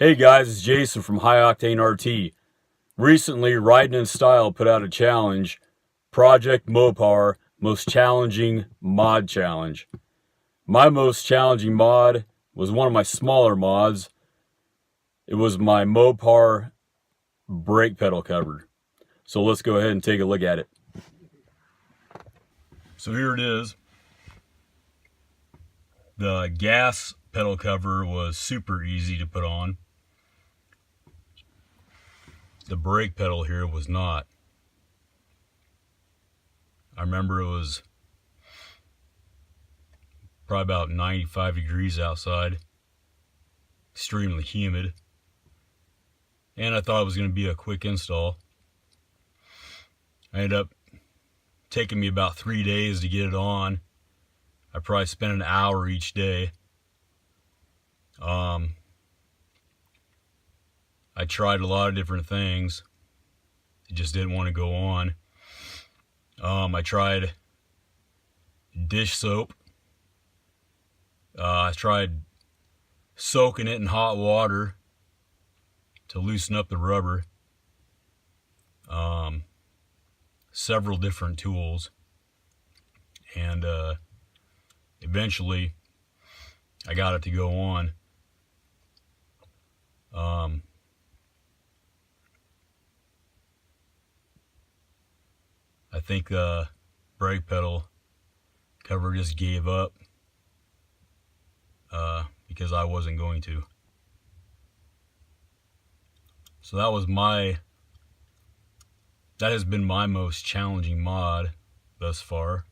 Hey guys, it's Jason from High Octane RT. Recently, Rydin in Style put out a challenge, Project Mopar Most Challenging Mod Challenge. My most challenging mod was one of my smaller mods. It was my Mopar brake pedal cover. So let's go ahead and take a look at it. So here it is. The gas pedal cover was super easy to put on. The brake pedal here was not. I remember it was probably about 95 degrees outside, extremely humid, and I thought it was going to be a quick install. I ended up taking me about 3 days to get it on. I probably spent an hour each day. I tried a lot of different things. It just didn't want to go on. I tried dish soap. I tried soaking it in hot water to loosen up the rubber. Several different tools. And eventually I got it to go on. I think the brake pedal cover just gave up because I wasn't going to. So that has been my most challenging mod thus far.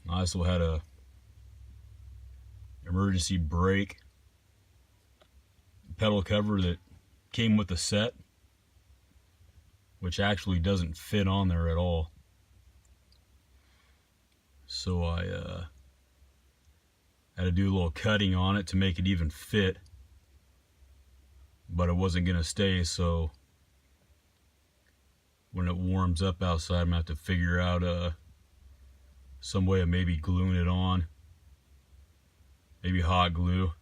I also had a emergency brake pedal cover that came with the set, which actually doesn't fit on there at all. So I had to do a little cutting on it to make it even fit, but it wasn't gonna stay, so when it warms up outside, I'm gonna have to figure out some way of maybe gluing it on, maybe hot glue.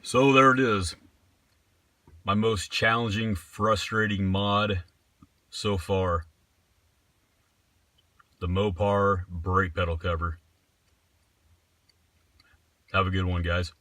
So there it is, my most challenging, frustrating mod so far, the Mopar brake pedal cover. Have a good one, guys.